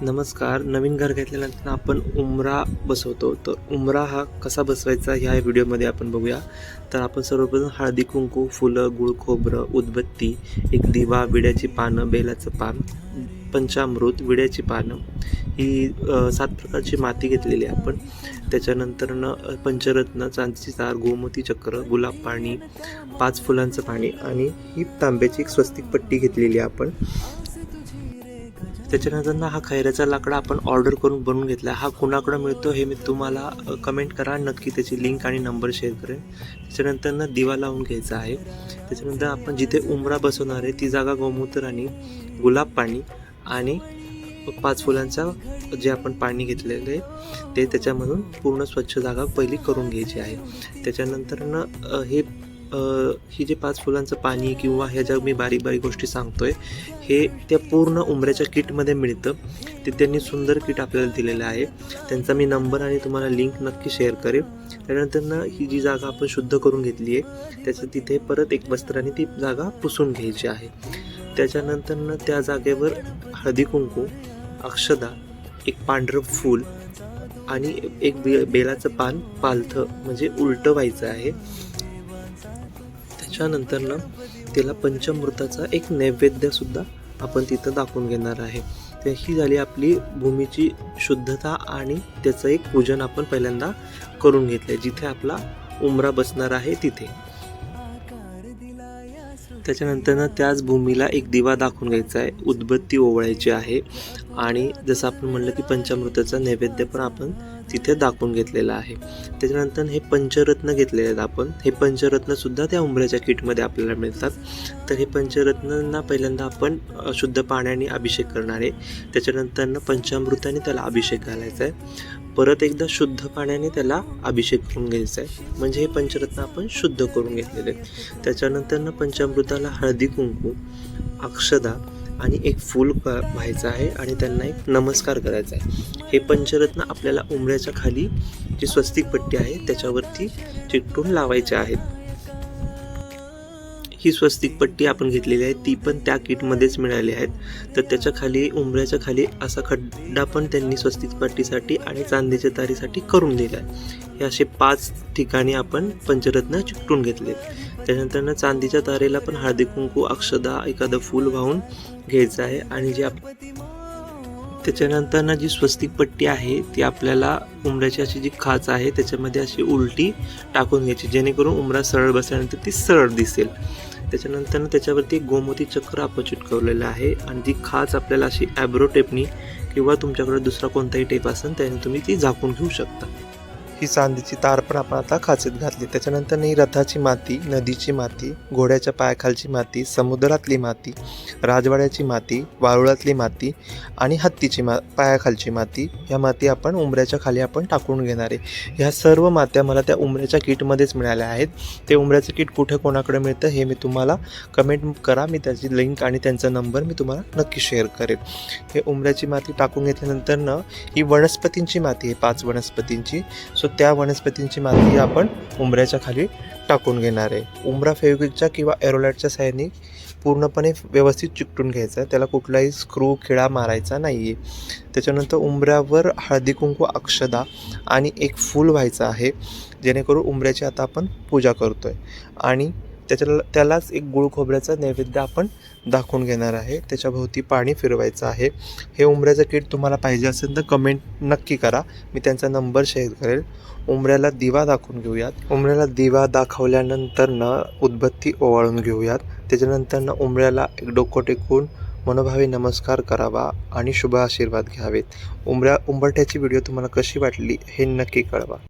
नमस्कार. नवीन घर घेतल्यानंतर आपण उंबरा बसवतो. तर उंबरा हा कसा बसवायचा ह्या व्हिडिओमध्ये आपण बघूया. तर आपण सर्वप्रथम हळदी कुंकू, फुलं, गुळ, खोबरं, उदबत्ती, एक दिवा, विड्याची पानं, बेलाचं पान, पंचामृत, विड्याची पानं ही 7 प्रकारची माती घेतलेली आहे आपण. त्याच्यानंतरनं पंचरत्न, चांदीची तार, गोमती चक्र, गुलाब पाणी, 5 फुलांचं पाणी आणि ही तांब्याची एक स्वस्तिक पट्टी घेतलेली आहे आपण. त्याच्यानंतर हा खैऱ्याचा लाकडा आपण ऑर्डर करून बनवून घेतला. हा कुणाकडं मिळतो हे मी तुम्हाला कमेंट करा, नक्की त्याची लिंक आणि नंबर शेअर करेन. त्याच्यानंतर दिवा लावून घ्यायचा आहे. त्याच्यानंतर आपण जिथे उंबरा बसवणार आहे ती जागा गोमूत्र आणि गुलाब पाणी आणि 5 फुलांचा जे आपण पाणी घेतलेलं आहे ते त्याच्यामधून पूर्ण स्वच्छ जागा पहिली करून घ्यायची आहे. त्याच्यानंतरनं ही जे 5 फुलांचं पाणी किंवा ह्या ज्या मी बारीक बारीक गोष्टी सांगतोय हे त्या पूर्ण उंबऱ्याच्या किटमध्ये मिळतं. ते त्यांनी सुंदर किट आपल्याला दिलेलं आहे. त्यांचा मी नंबर आणि तुम्हाला लिंक नक्की शेअर करेन. त्यानंतर ही जी जागा आपण शुद्ध करून घेतली आहे त्याचं तिथे परत एक वस्त्राने ती जागा पुसून घ्यायची आहे. त्याच्यानंतर त्या जागेवर हळदी कुंकू, अक्षदा, एक पांढरं फूल आणि एक बेलाचं पान पालथं म्हणजे उलटं व्हायचं आहे. त्याच्यानंतर त्याला पंचामृताचा एक नैवेद्यसुद्धा आपण तिथं दाखवून घेणार आहे. तर ही झाली आपली भूमीची शुद्धता आणि त्याचं एक पूजन आपण पहिल्यांदा करून घेतलं जिथे आपला उंबरा बसणार आहे तिथे. त्याच्यानंतर त्याच भूमीला एक दिवा दाखवून घ्यायचा आहे, उदबत्ती ओवाळायची आहे आणि जसं आपण म्हणलं की पंचामृताचा नैवेद्य पण आपण तिथे दाखवून घेतलेला आहे. त्याच्यानंतर हे पंचरत्न घेतलेले आहेत आपण. हे पंचरत्नसुद्धा त्या उंबऱ्याच्या किटमध्ये आपल्याला मिळतात. तर हे पंचरत्नांना पहिल्यांदा आपण शुद्ध पाण्याने अभिषेक करणार आहे. त्याच्यानंतर पंचामृताने त्याला अभिषेक घालायचा आहे. परत एकदा शुद्ध पाण्याने त्याला अभिषेक करून घ्यायचा आहे. म्हणजे हे पंचरत्न आपण शुद्ध करून घेतलेले आहेत. त्याच्यानंतर पंचामृताला हळदी कुंकू, अक्षदा आणि एक फूल व्हायचं आहे आणि त्यांना एक नमस्कार करायचा आहे. हे पंचरत्न आपल्याला उंबऱ्याच्या खाली जी स्वस्तिक पट्टी आहे त्याच्यावरती चिकटून लावायचे आहेत. ही स्वस्तिक पट्टी आपण घेतलेली आहे ती पण त्या किटमध्येच मिळाली आहेत. तर त्याच्या खाली उंबऱ्याच्या खाली असा खड्डा पण त्यांनी स्वस्तिक पट्टीसाठी आणि चांदीच्या तारीसाठी करून दिला आहे. हे असे 5 ठिकाणी आपण पंचरत्न चिकटून घेतले. त्यानंतर चांदीच्या तारेला पण हळदी कुंकू, अक्षदा, एखादं फूल वाहून घ्यायचं आहे आणि त्याच्यानंतर जी स्वस्तिक पट्टी आहे ती आपल्याला उंबऱ्याची अशी जी खाच आहे त्याच्यामध्ये अशी उलटी टाकून घ्यायची जेणेकरून उंबरा सरळ बसल्यानंतर ती सरळ दिसेल. त्याच्यानंतर त्याच्यावरती गोमती चक्र आपण चिटकवलेलं आहे आणि ती खाच आपल्याला अशी ॲब्रो टेपनी किंवा तुमच्याकडे दुसरा कोणताही टेप असेल त्याने तुम्ही ती झाकून घेऊ शकता. ही चांदीची तार पण आपण आता खाचेत घातली. त्याच्यानंतर ही रथाची माती, नदीची माती, घोड्याच्या पायाखालची माती, समुद्रातली माती, राजवाड्याची माती, वारुळातली माती आणि हत्तीची पायाखालची माती, ह्या माती आपण उंबऱ्याच्या खाली आपण टाकून घेणार आहे. ह्या सर्व मात्या मला त्या उंबऱ्याच्या किटमध्येच मिळाल्या आहेत. ते उंबऱ्याचं किट कुठे कोणाकडे मिळतं हे मी तुम्हाला कमेंट करा. मी त्याची लिंक आणि त्यांचा नंबर मी तुम्हाला नक्की शेअर करेन. हे उंबऱ्याची माती टाकून घेतल्यानंतर ही वनस्पतींची माती आहे, 5 वनस्पतींची. सो त्या वनस्पतींची माती आपण उंबऱ्याच्या खाली टाकून घेणार आहे. उंबरा फेविक्विकच्या किंवा एरोलाइटच्या साहाय्याने पूर्णपणे व्यवस्थित चिकटून घ्यायचा आहे. त्याला कुठलाही स्क्रू खिळा मारायचा नाही आहे. त्याच्यानंतर उंबऱ्यावर हळदी कुंकू, अक्षदा आणि एक फूल व्हायचं आहे जेणेकरून उंबऱ्याची आता आपण पूजा करतो आहे. आणि त्यालाच एक गुळ खोबऱ्याचा नैवेद्य आपण दाखवून घेणार आहे. त्याच्याभोवती पाणी फिरवायचं आहे. हे उंबऱ्याचं किट तुम्हाला पाहिजे असेल तर कमेंट नक्की करा, मी त्यांचा नंबर शेअर करेल. उंबऱ्याला दिवा दाखवून घेऊयात. उंबऱ्याला दिवा दाखवल्यानंतर उदबत्ती ओवाळून घेऊयात. त्याच्यानंतर उंबऱ्याला एक डोकं टेकून मनोभावे नमस्कार करावा आणि शुभ आशीर्वाद घ्यावेत. उंबरठ्याची व्हिडिओ तुम्हाला कशी वाटली हे नक्की कळवा.